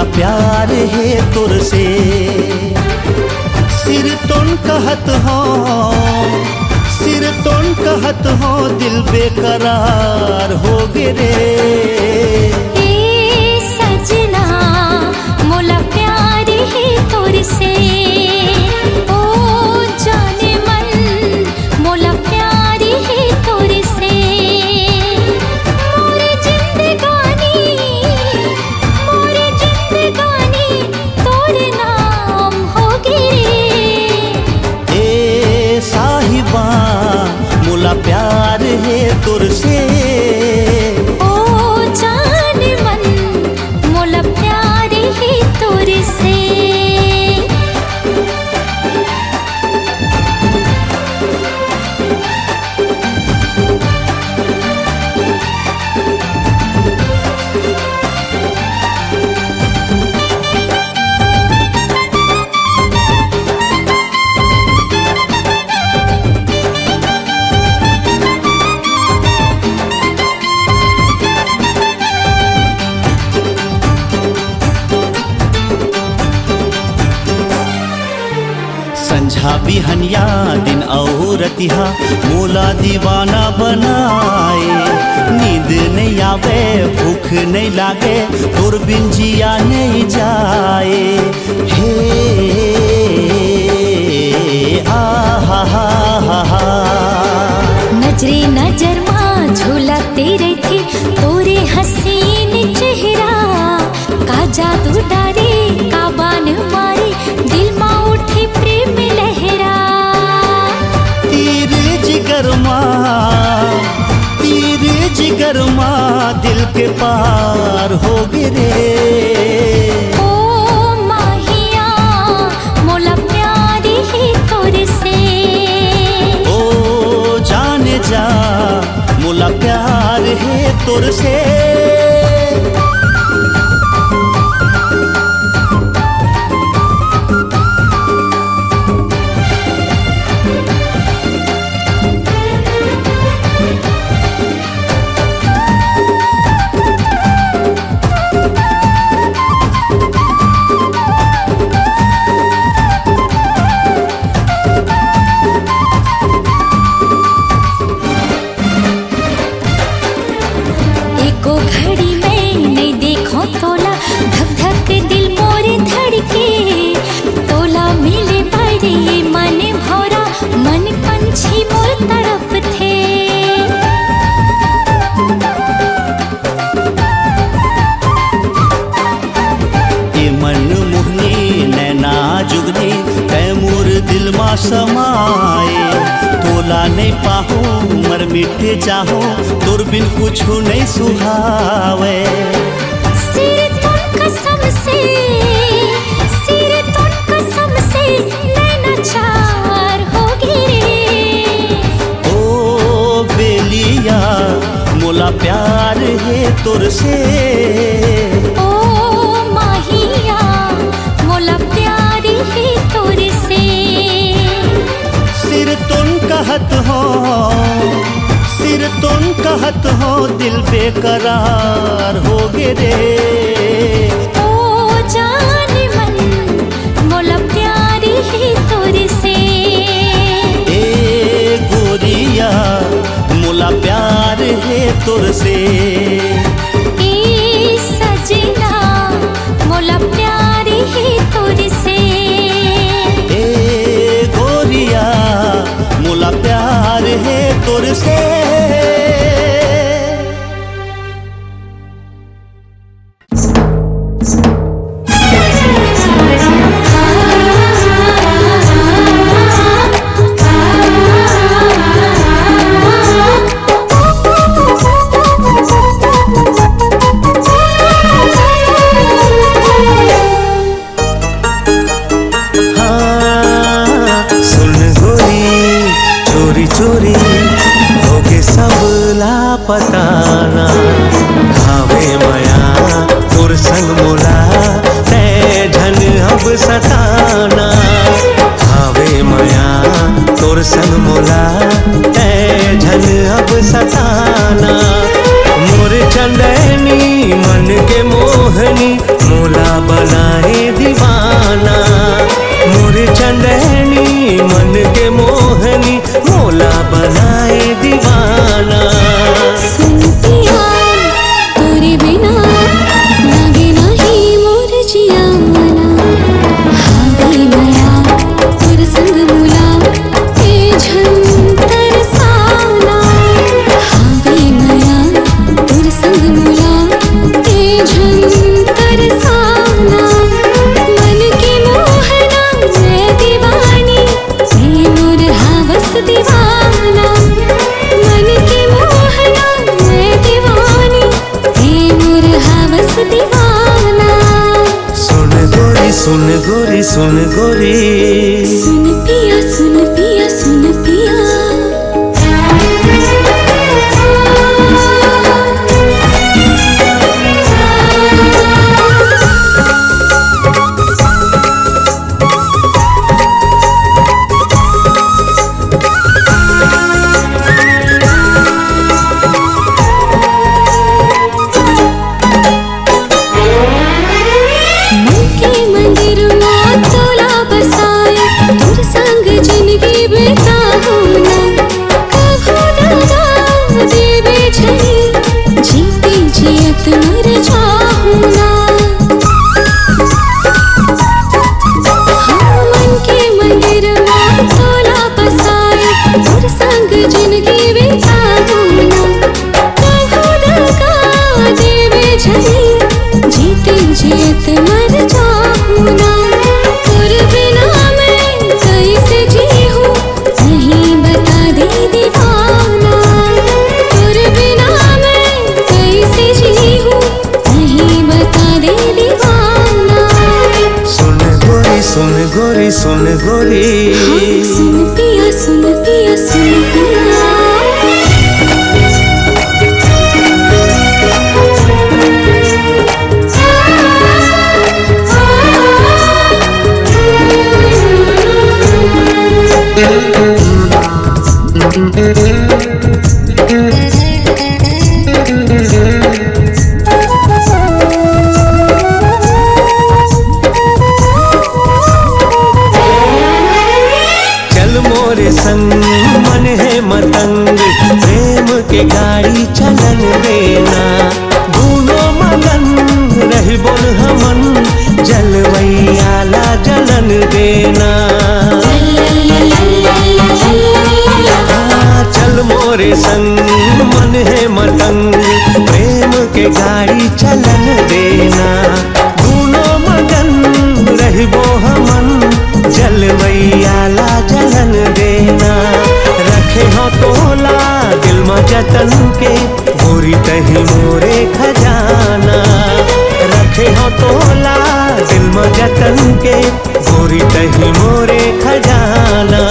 मोला प्यार है तुर से। सिर तुन कहत हो, सिर तुन कहत हो, दिल बेकरार हो गे रे। ए सजना मोला प्यार है तुर से, ओ जाने मन मोला प्यार है तुर से। मोरे जिंदगानी तोर नाम हो गे। ए साहिबा मोला प्यार है तुर से, ओ जान मन मोला प्यार है तुर से। संझा बिहनिया दिन औरतिहा मोला दीवाना बनाए। नींद नहीं आवे, भूख नहीं लागे, तोर बिन जिया नहीं जाए। हे आ हा हा हा हा। नजरे नजर माँ झूलते रहती तोरे हसीन चेहरा। का जादू डारे का बान मारे, दिल माँ उठे प्रेम लहरा। तीर जिगर माँ दिल के पार हो गे रे। ओ माहिया मोला प्यार है तोर से, ओ जाने जा मोला प्यार है तुर से। एको घड़ी में नहीं देखो तोला, धक धक दिल मोरे धड़के। तोला मिले बड़े मन भौरा, मन पंछी मोर तड़प थे। ए मन मुहनी नैना जुगनी तैमूर दिल मा समाए। तोला नहीं पाहो मर मिटे चाहो, तोर बिन कुछ नहीं सुहावे। सिर तुन कसम से नैना चार हो गे। ओ बेलिया मोला प्यार है तुर से, ओ माहिया मोला प्यार है तोर से। सिर तुन कहत हो, सिर तुन कहत हो, दिल बेकरार हो गे रे। ओ जान मन मोला प्यार है तोर से, ए गोरिया मोला प्यार है तुर से। ए सजना मोला प्यार है तोर से, ए गोरिया मोला प्यार है तुर से। चोरी होके सब लापताना। भावे मया तोर संग मोला ते झन अब सताना। भावे मया तोर संग मोला ते झन अब सताना। मोर चंदनी मन के मोहनी मोला बनाए दीवाना। मोर चंदनी मन के मोहनी मोला बनाए दीवाना। सुन पिया तोरे बिना लागे नहीं मोर जिया मना। हावे माया तोर संग मुला ए झन तरसाना। हावे माया तोर संग मुला ए झन तरसाना। मन की मोहना मैं दीवानी ए मोर हावस दीवाना। मन की मोहना मैं दीवानी ए मोर हावस दीवाना। सुन गोरी सुन गोरी सुन गोरी। सुन पिया सुन पिया सुन पिया। मन के मंदिर में तोला बसाए तोर संग जिंदगी बिताऊं ना। कभू दादा देवे छनी जीते जियत मर जाऊं ना। हाँ मन के मंदिर में तोला बसाए तोर संग जिंदगी बिताऊं ना। कभू दादा देवे छनी जीते जियत मर जाऊं ना। तोर बिना मैं कैसे जी हूँ नहीं बता दे दीवाना। तोर बिना मैं कैसे जी हूँ नहीं बता दे दीवाना। सुन गोरी सुन गोरी सुन गोरी। हाँ सुन पिया सुन पिया सुन पिया। चल मोरे संग मन है मतंग प्रेम के गाड़ी चलन देना। दोनों मगन रही बोल हमन जलवैयाला जलन देना। चल मोरे संग मन है मतंग प्रेम के गाड़ी चलन देना। दोनों मगन रहबो हमन जलवैयाला जलन देना। रखे हो तोला दिल में जतन के गोरी तही मोरे खजाना। रखे हो तोला दिल में जतन के गोरी तही मोरे खजाना।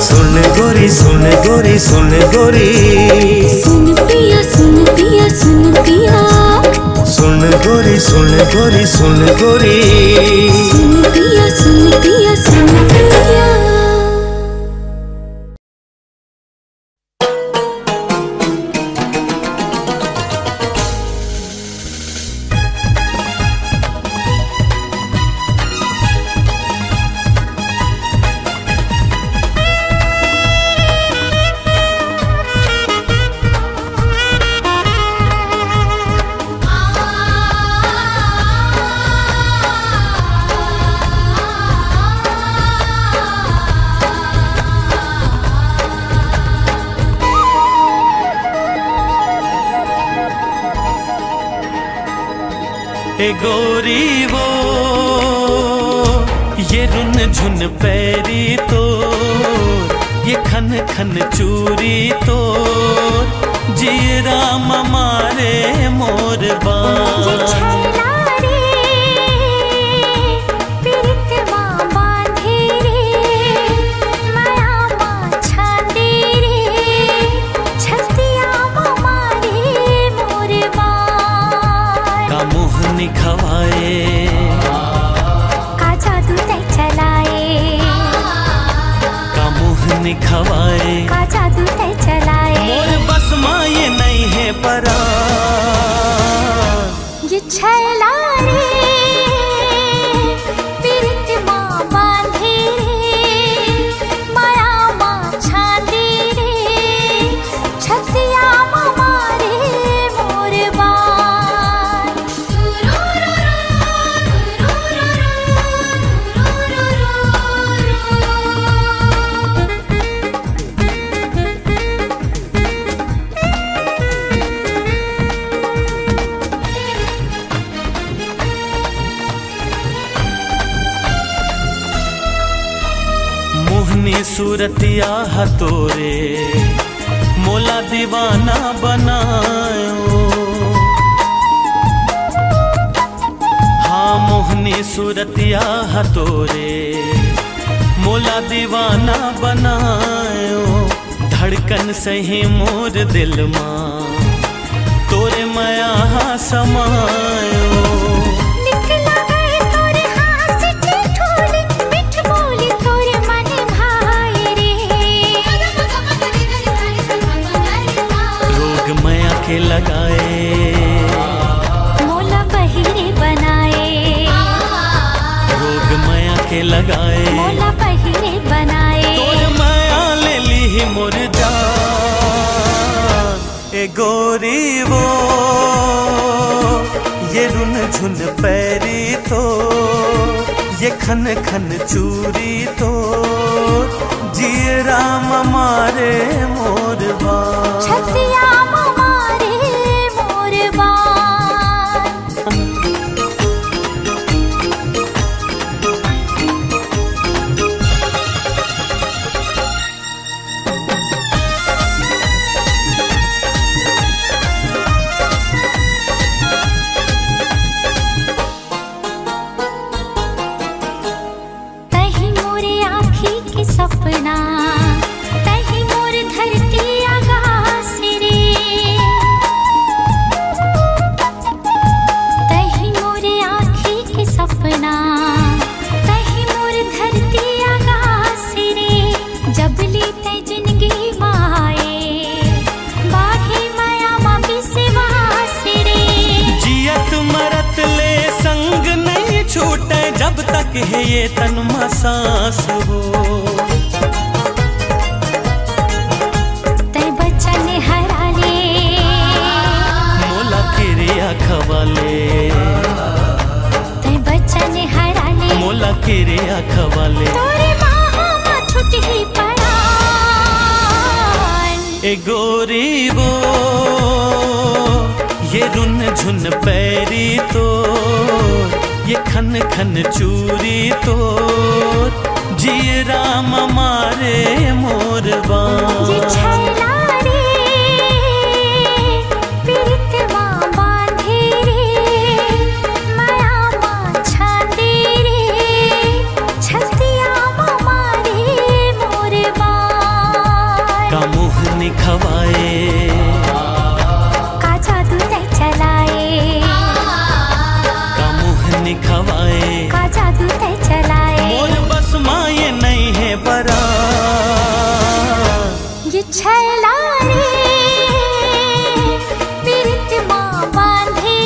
सुन गोरी सुन गोरी सुन गोरी। सुन पिया सुन पिया सुन पिया। सुन गोरी सुन गोरी सुन गोरी। सुन पिया सुन पिया सुन पिया। ए गोरी वो ये रुन झुन पैरी तो ये खन खन चूरी तो जीरा मारे मोर बान। खवाए का जादू ते चलाए। का मोहन खवाए का जादू ते चलाए। मोर बस माँ ये नहीं है परा ये छैला रे सूरतिया हतोरे मोला दीवाना बनायो। हाँ मोहनी सूरतिया हतोरे मोला दीवाना बनायो। धड़कन सही मोर दिल मां तोरे माया समायो। के लगाए मोला बहिरे बनाए। रोग माया के लगाए मोला बहिरे बनाए। तोर माया ले ली मोर जान ए गोरी वो ये रुन झुन पैरी तो ये खन खन चूरी तो जी राम मारे मोर बान। छतिया सपना तही मोर धरती आगास रे। तही मोर आँखी के सपना तही मोर धरती आगास रे। जब ली ते जिंदगी माए बाढ़े माया मा विश्वास रे। जियत मरत ले संग नहीं छूटे जब तक है ये तन में सांस हो। खवाले ते बच्चा ने हरा ले मोला केरे खवाले तोरे बाहों छुट ही पड़ा। ए गोरी वो ये रुन झुन पैरी तो ये खन खन चूरी तो जी राम मारे मोर बान। ये छैला रे पीरित माँ बांधे रे माया माँ छांदे रे छतिया माँ मारे मोर बान। का मोहनी खवाए का जादू ते चलाए। का मोहनी खवाए का जादू ते चलाए। मोर बस माये नहीं है बरा ये छैला रे पीरित माँ बांधे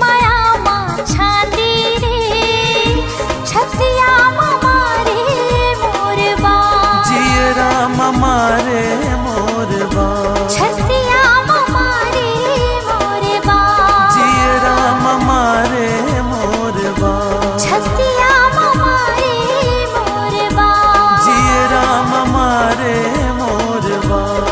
माया माँ छांदे रे छतिया माँ मारे मोर बान। जी राम मारे मोर बान। छतिया माँ मारे मोर बान। जी राम मारे मोर बान। छतिया माँ मारे मोर बान। जी राम मारे मोर बान।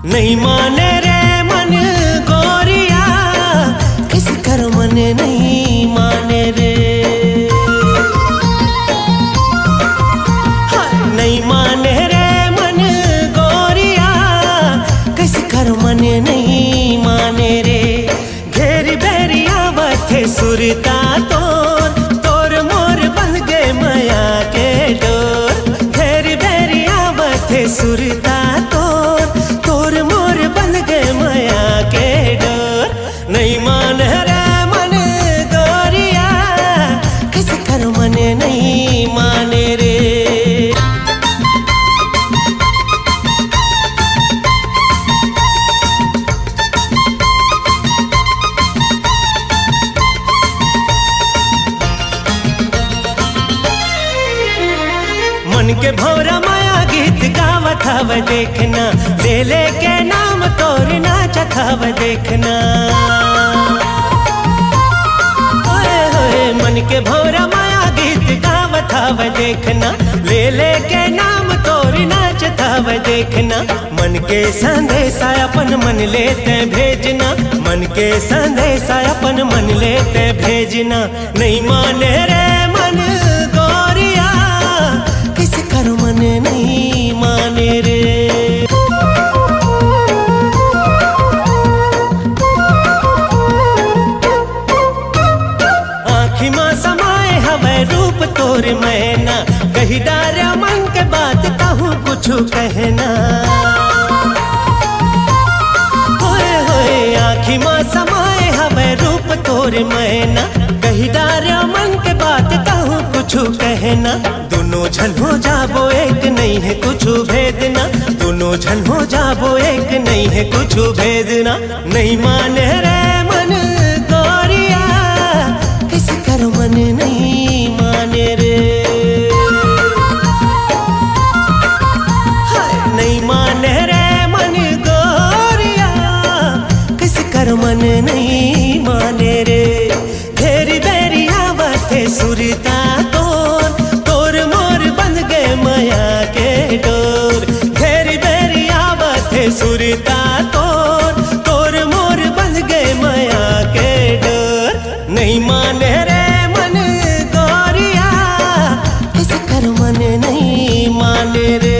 नहीं माने रे मन गोरिया किस कर मन नहीं माने रे। नहीं माने रे मन गोरिया किस कर मन नहीं माने रे। घेरी बेरिया बथे सुरता तोर तोर मोर बन गए माया के डोर। घेरी बेरिया बथे सुरता तोर तोर मोर बन गए देखना, ले ले के नाम तोर नाचत हव देखना। ओए होए मन के भौरा माया गीत गावत हव देखना, ले ले के नाम तोर नाचत हव देखना। मन के संदेशा अपन मन लेते भेजना, मन के संदेशा अपन मन लेते भेजना। नहीं माने रे मन गोरिया, किस कर मन नहीं माने रे। आँखी माँ समाए हवे रूप तोर मैना, कही डार मन के बात कहूँ कुछ कहना। होए होए आँखी माँ समाए हवे रूप तोर मैना, कही डार मन के बात कहूँ कुछ कहना। दोनों झन हो जाबो एक नहीं है कुछ भेदना, दोनों झन हो जाबो एक नहीं है कुछ भेदना। नहीं माने रे मन गोरिया, किस कर मन नहीं माने रे। हाय नहीं माने रे मन गोरिया, किस कर मन नहीं माने रे। घेरी बेरी आवते सुरता तोर, तोर मोर बंध गए माया के डोर। घेरी बेरी आवते सुरता तोर, तोर मोर बंध गए माया के डोर। नहीं माने रे मन गोरिया, किस कर मन नहीं माने रे।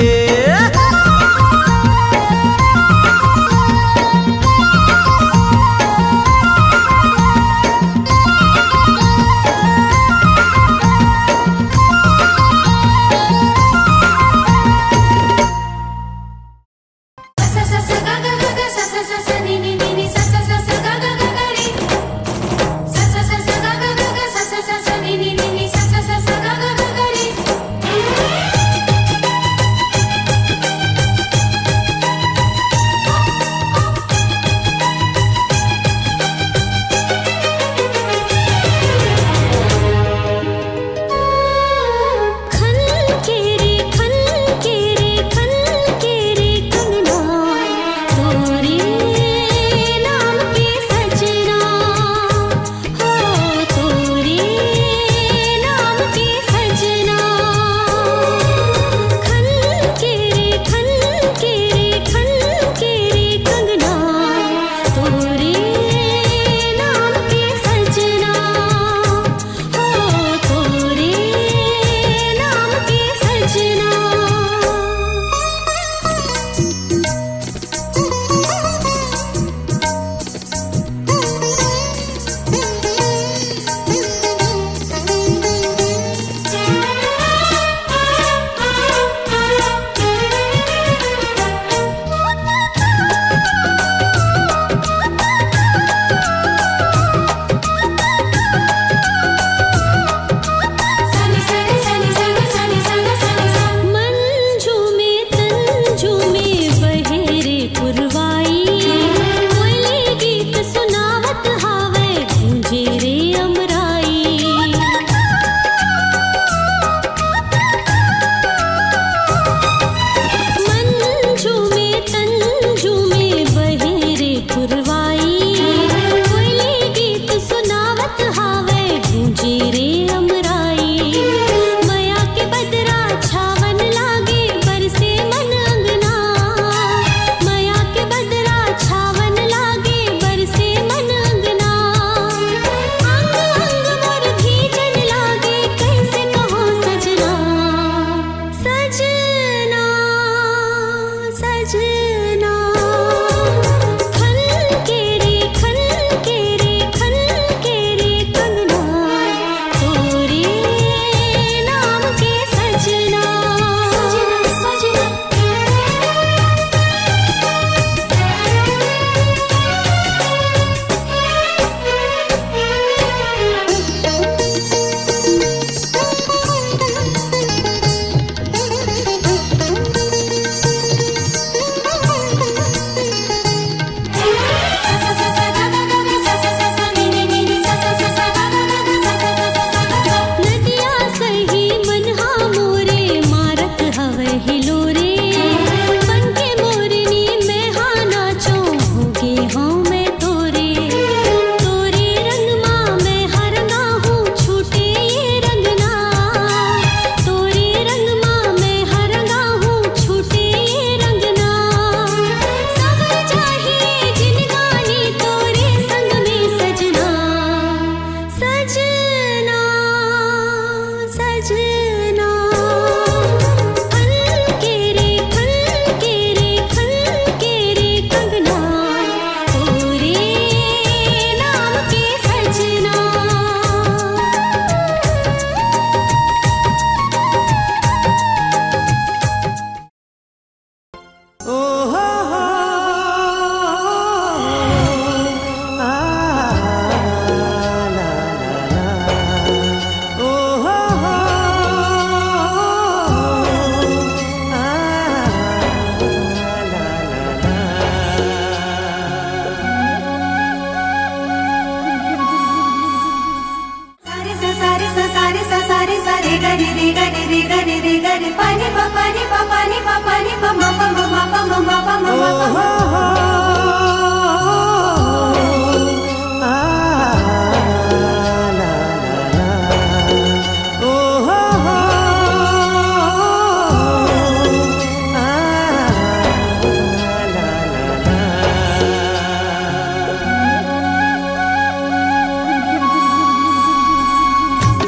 सा सा सा गा गा गा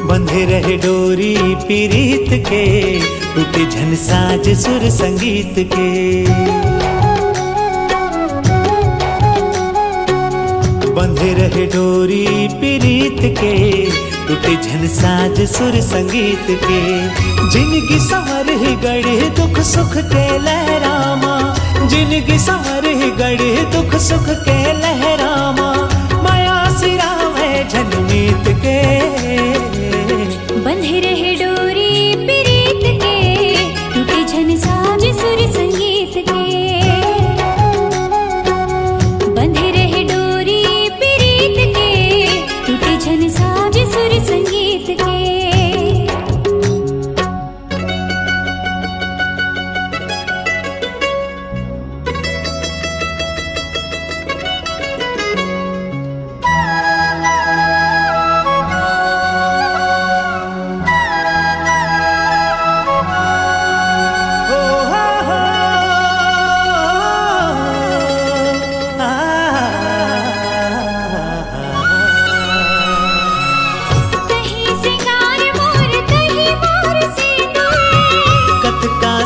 बंधे रहे डोरी पीरीत के, टूटे झन साज सुर संगीत के। बंधे रहे डोरी पीरीत के, टूटे झन साज सुर संगीत के। जिनकी संवर ही गढ़े दुख सुख के लहरामा, जिनकी संवर ही गढ़े दुख सुख के लहरामा। माया सिरा में झनमीत के, बंधे रहे डोरी पीरीत के, टूटे झन साज सुर संगीत के। बंधे रहे डोरी पीरीत के, टूटे झन साज सुर संगीत के।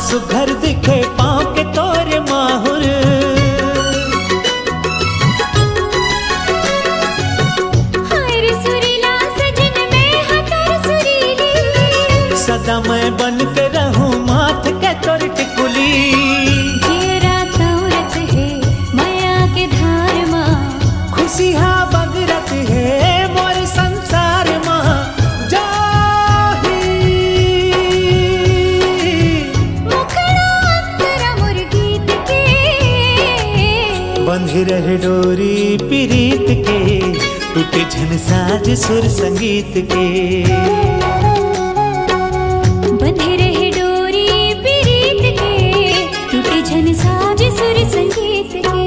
सुघर दिखे पाँव के तोरे माहुर, हाय सुरीला सजन में हतर सुरीली। सदा मैं बन के रहूं माथ के तोर टिकुली। जेरा तौरत है माया के धार माँ, खुशियाँ बगरत है मोर संसार माँ। बंधे रहे डोरी पीरीत के, टूटे झन साज सुर संगीत के। बंधे रहे डोरी पीरीत के, टूटे झन साज सुर संगीत के।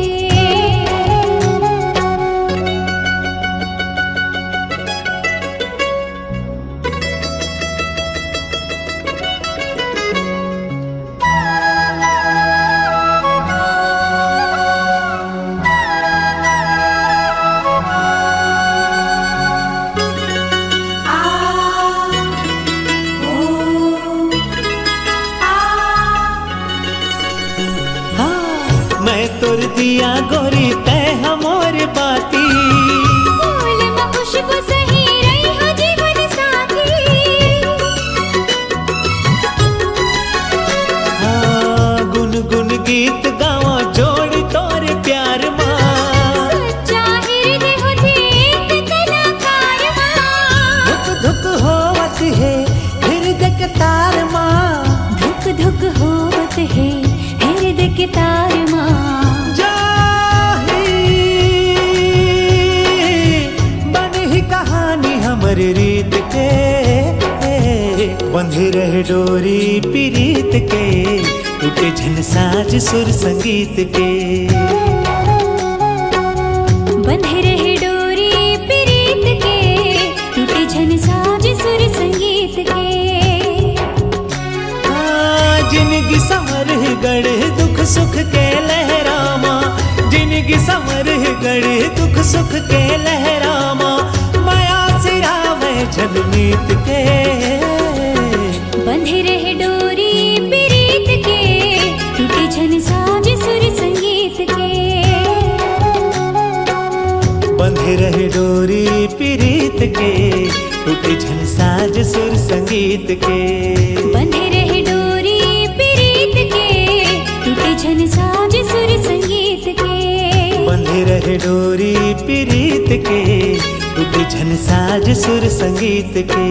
तोर दिया गोरी तय हमोर बाती, फूल में खुशबू सही रही हो जीवन साथी। हाँ गुन गुन गीत गावा जोड़ी तोरे प्यार माँ। सच्चा हृदय होती एक कलाकार माँ। धुक धुक होवत है हृदय के तार माँ। धुक धुक होवत है हृदय के तार माँ। हमर रीत के, बंधे रहे डोरी पीरीत के, टूटे झन साज सुर संगीत के। बंधे रहे डोरी पीरीत के, टूटे झन साज सुर संगीत के। जिनगी संवर गढ़े दुख सुख के लहरामा, जिनगी संवर गढ़े दुख सुख के लहरामा। माया सिरा में झनमीत के, बंधे रहे डोरी पीरीत के, टूटे झन साज सुर संगीत के। बंधे रहे डोरी पीरीत के, टूटे झन साज सुर संगीत के। बंधे रहे डोरी पीरीत के, टूटे झन साज सुर है डोरी प्रीत के, टूटे झन साज सुर संगीत के।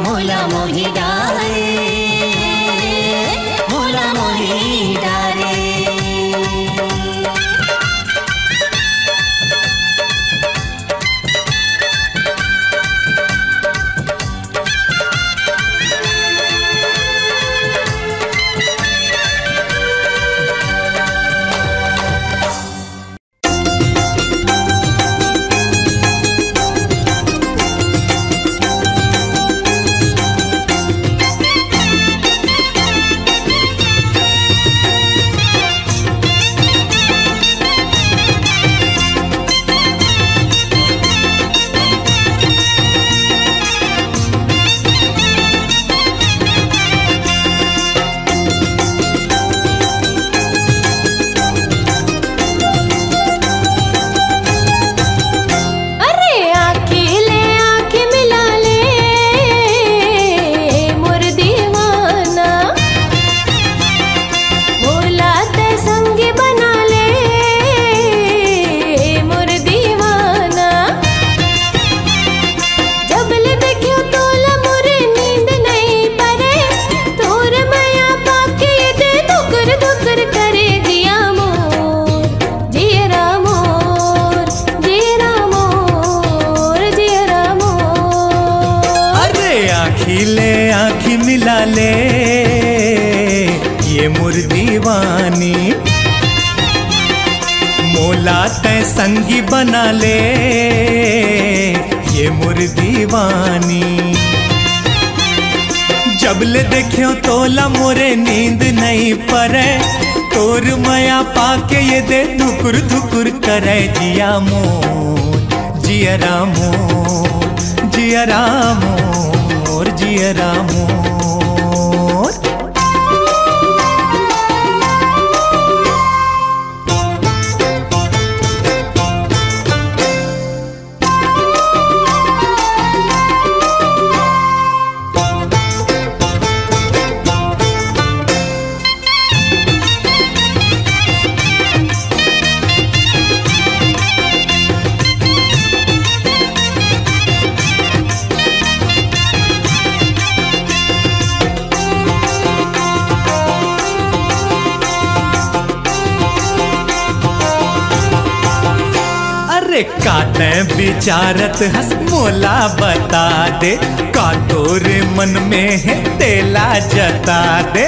मोला आँखी ले आँखी मिला ले ये मोर दीवानी, मोला तय संगी बना ले ये मोर दीवानी। जब ले देखियो तोला मोरे नींद नहीं परे, तोर माया पाके ये दे धुकुर धुकुर करे जिया मोर, जिया रामोर, जिया रामोर, जिया रामोर। काते विचारत हंस मोला बता दे, का तोरे मन में है तेला जता दे।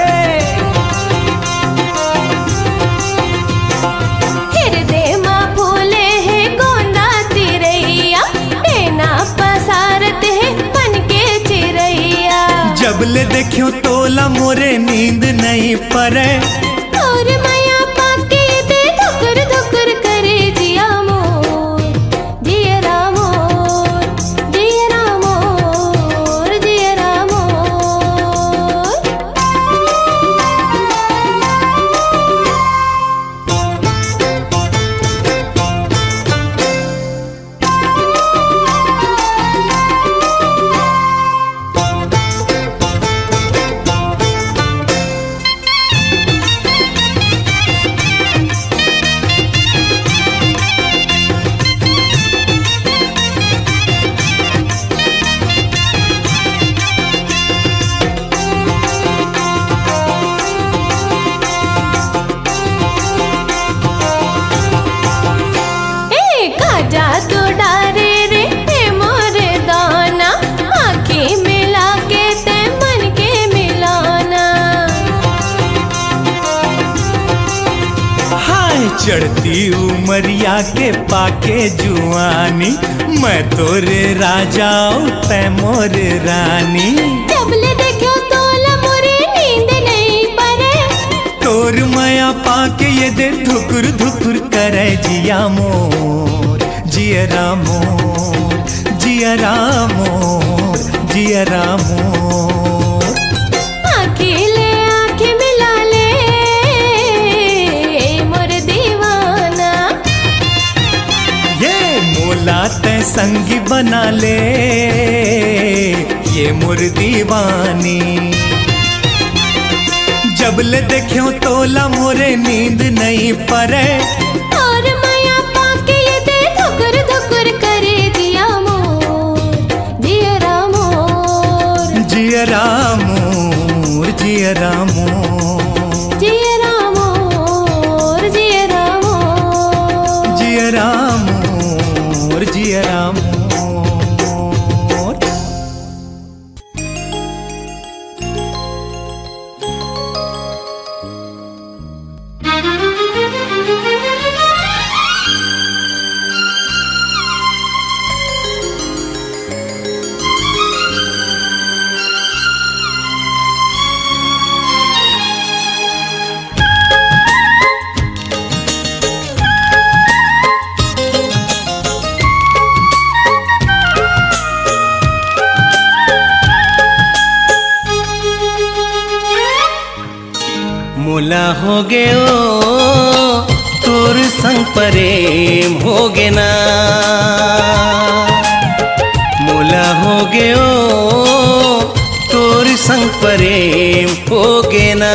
हृदय माँ फूले है गोंदा तिरैया, देना पसारत है मन के चिरैया। जब ले देखियो तोला मोरे नींद नहीं परे, और माया पाके दे धुकुर धुकुर करे जिया मोर, जिया रामोर, जिया रामोर, जिया रामोर। जादू डारे रे मोर दाना, आँखें मिला के ते मन के मिलाना। हाय चढ़ती उमरिया के पाके जुआनी, मैं तोरे राजा तै मोर रानी। जब ले देखो तोला मोरे नींद नहीं परे, तोर माया पाके ये दे धुकुर धुकुर करे जिया मोर, जिया रामोर, जिया रामोर, जिया रामोर। आँखें ले आँखें मिला ले मोर दीवाना, ये मोला तै संगी बना ले ये मोर दीवानी। जब ले देखियो तोला मोरे नींद नहीं परे, और माया पाके ये दे धुकुर धुकुर करे जिया मोर, जिया रामोर, जिया रामोर, जिया रामोर, जिया रामोर, जिया रामोर, जिया रामोर, जिया रामोर। मोला हो गयो तोर संग प्रेम हो गे ना, मोला हो गयो तोर संग प्रेम हो गे ना।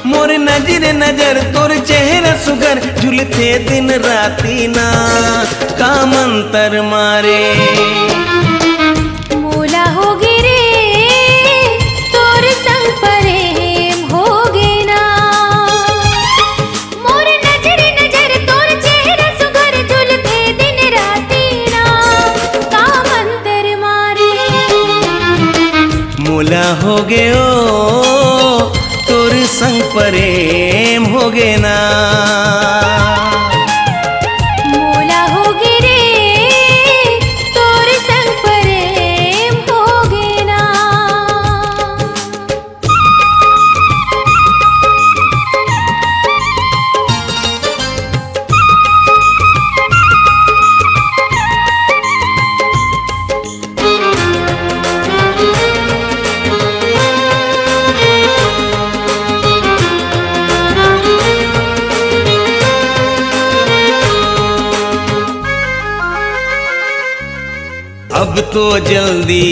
मोर नजर नजर तोर चेहरा सुगर, झुलते दिन राती ना का मंतर मारे। मोला हो गे रे तोर संग प्रेम हो गे ना, मोर नजर नजर तोर चेहरा सुगर, झुलते दिन राती ना का मंतर मारे। मोला हो गे ओ तोर संग प्रेम हो गे ना। मोला हो गे रे तोर संग प्रेम हो गे ना। अब तो जल्दी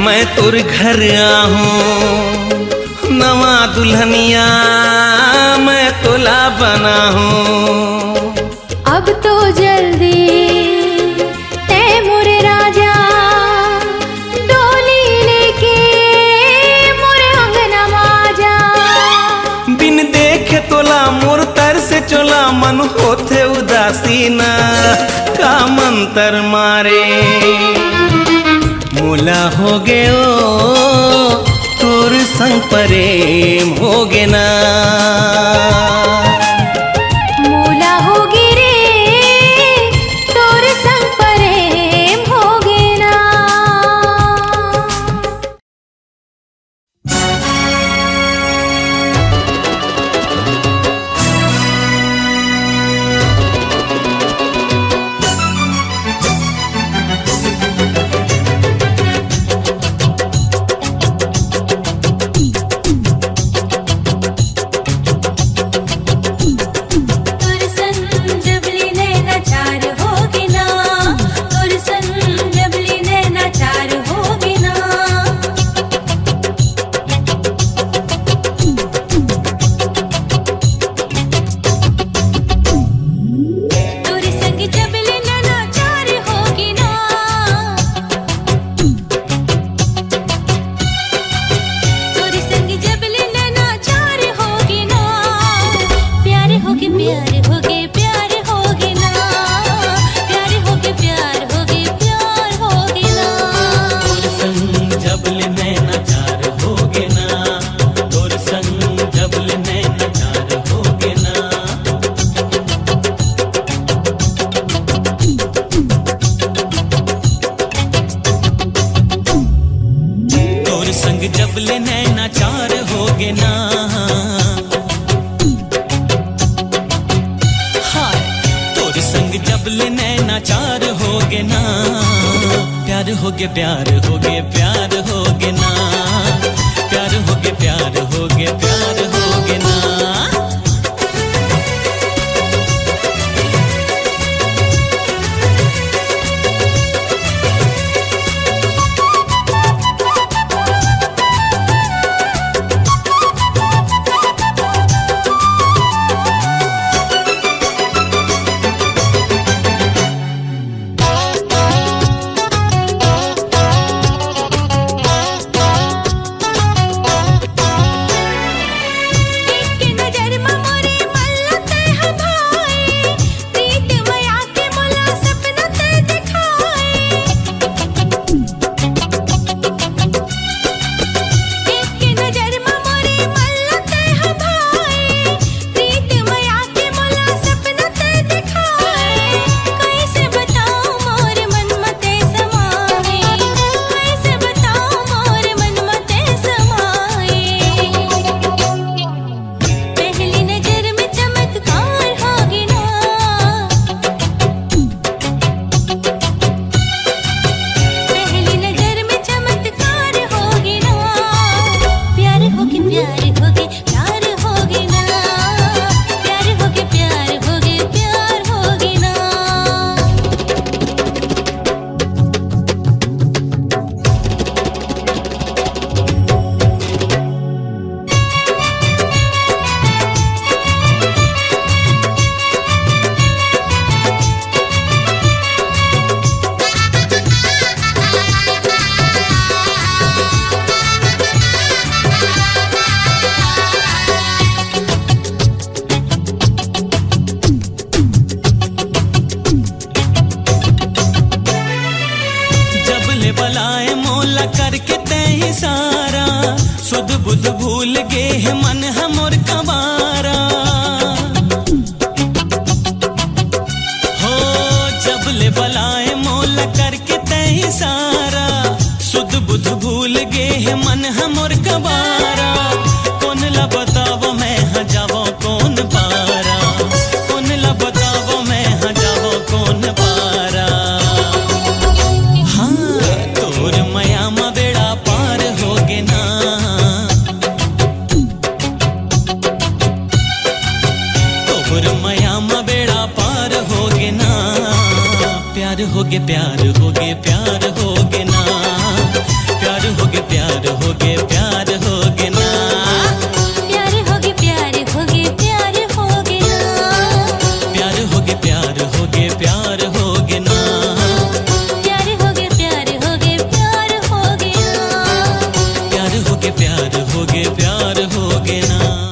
मैं तोर घर आहूँ, नवा दुल्हनिया मैं तोला बना हूँ। अब तो जल्दी ते मोरे राजा डोली लेके मोरे अंगना माजा। बिन देखे तोला मोर तर से चोला मन होथे उदासी ना का मंतर मारे। मोला हो गे ओ तोर संग प्रेम हो गे ना। मोला हो गे रे तोर संग प्रेम हो गे ना। बलाए मोला करके तय सारा, सुध बुध भूल गे है मन हमोर कबारा। हो जब ले बलाए मोला करके तय सारा, सुध बुध भूल गे है मन हमोर कबारा। कौन ला बतावो मैं हाँ जावो कौन पारा, कौन ला बतावो मैं हाँ जावो कौन पारा। हाँ तोर माया मा बेड़ा पार होगे ना, तोर माया मा बेड़ा पार होगे ना। प्यार होगे प्यार होगे प्यार होगे ना, प्यार होगे प्यार होगे प्यार होगे ना। प्यार होगे प्यार होगे प्यार होगे ना, प्यार होगे प्यार होगे प्यार होगे ना। प्यार होगे प्यार होगे प्यार होगे ना, प्यार होगे प्यार होगे प्यार होगे ना।